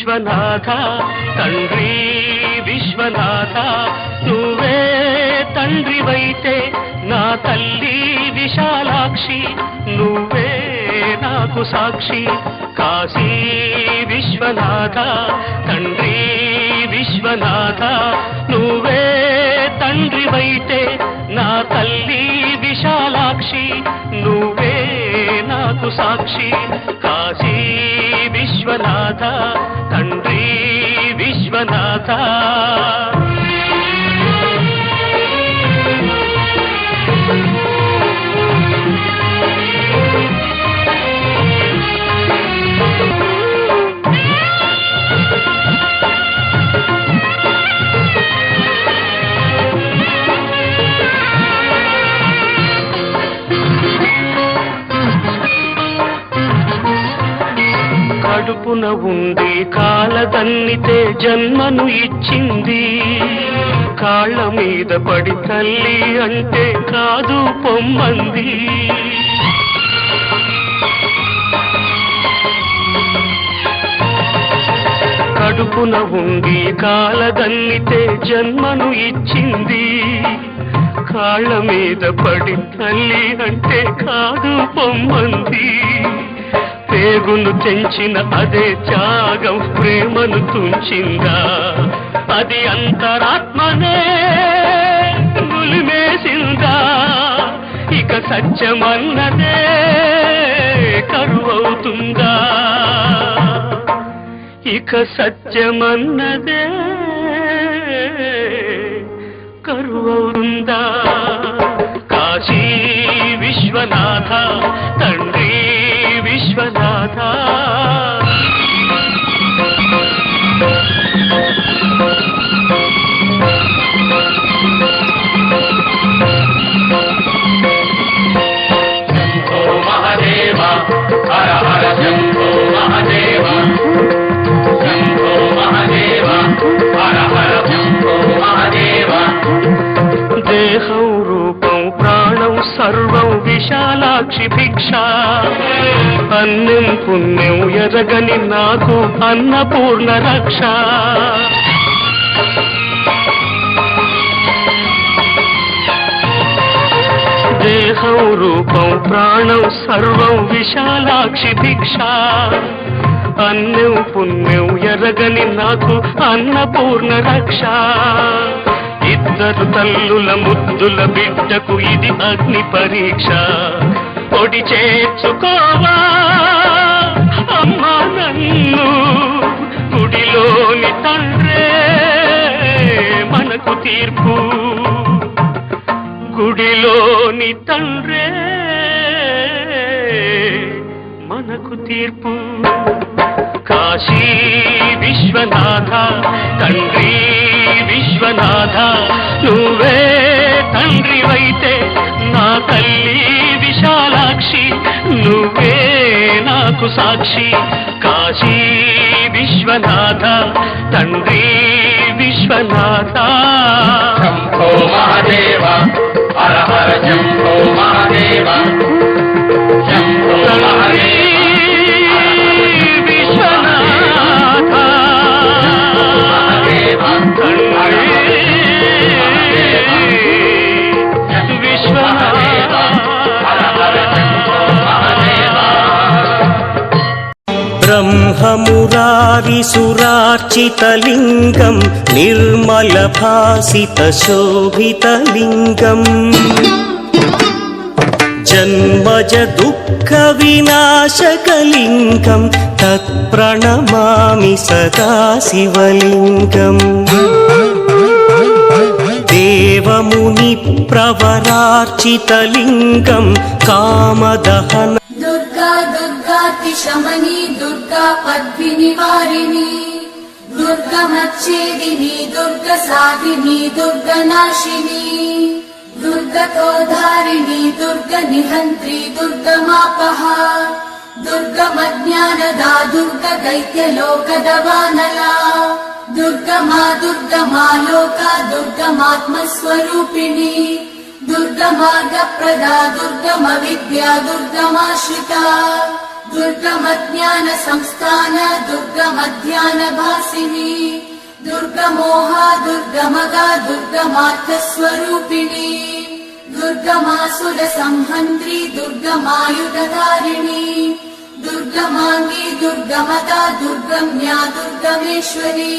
విశ్వనాథ తండ్రి విశ్వనాథ నువ్వే తండ్రివైతే నా తల్లి విశాలాక్షి నువ్వే నాకు సాక్షి కాశీ విశ్వనాథ తండ్రి విశ్వనాథ నువ్వే తండ్రివైతే నా తల్లి విశాలాక్షి నువ్వే నాకు సాక్షి కాశీ విశ్వనాథ తండ్రి విశ్వనాథ కడుపున ఉండి కాలదన్నితే జన్మను ఇచ్చింది కాళ్ళ మీద పడి తల్లి అంటే కాదు పొమ్మంది కడుపున ఉండి కాలదన్నితే జన్మను ఇచ్చింది కాళ్ళ మీద పడి తల్లి అంటే కాదు పొమ్మంది పేగును తెంచిన అదే త్యాగం ప్రేమను తుంచిందా అది అంతరాత్మనే ములిమేసిందా ఇక సత్యమన్నదే కరువవుతుందా ఇక సత్యమన్నదే కరువవుతుందా కాశీ విశ్వనాథ తండ్రి విశ్వనాథ శంభో మహాదేవ హర హర శంభో మహాదేవ శంభో మహాదేవ హర హర శంభో మహాదేవ దేహం రూపం ప్రాణం సర్వం విశాలాక్షి భిక్ష అన్నం పుణ్యం ఎరగని నాకు అన్నపూర్ణ రక్ష దేహం రూపం ప్రాణం సర్వం విశాలాక్షి భిక్ష అన్నం పుణ్యం ఎరగని నాకు అన్నపూర్ణ రక్ష ఇద్దరు తల్లుల ముద్దుల బిడ్డకు ఇది అగ్ని పరీక్ష పొడి చేర్చుకోవా అమ్మా నన్ను గుడిలోని తండ్రే మనకు తీర్పు గుడిలోని తండ్రే మనకు తీర్పు కాశీ విశ్వనాథ తండ్రి విశ్వనాథ నువ్వే తండ్రివైతే నా తల్లి విశాలాక్షి నువ్వే నాకు సాక్షి కాశీ విశ్వనాథ తండ్రి విశ్వనాథ శంభో మహాదేవ హర హర శంభో మహాదేవ శంభో మహాదేవ బ్రహ్మమురారిసురార్చితలింగం నిర్మలభాసితశోభితలింగం జన్మజ దుఃఖ వినాశకలింగం తత్ప్రణమామి సదా శివలింగం దేవముని ప్రవరార్చితలింగం కామదహన दुर्गा दुर्गातिशमनी दुर्गा पद्मिनिवारिणी दुर्गमच्छेदिनी दुर्गसाधिनी दुर्गनाशिनी दुर्गतोधारिणी दुर्गनिहन्त्री दुर्गमापहा दुर्गमज्ञानदा दुर्गदैत्यलोकदवानला दुर्गमा दुर्गमा लोका दुर्गमात्मस्वरूपिणी दुर्गमार्गप्रदा दुर्गमविद्या दुर्गमाश्रिता दुर्गमज्ञानसंस्थान दुर्गमध्यानभासिनी दुर्गमोहा दुर्गमगा दुर्गमार्थस्वरूपिणी दुर्गमासुरसंहन्त्री दुर्गमायुधधारिणी दुर्गमाङ्गी दुर्गमदा दुर्गम्या दुर्गमेश्वरी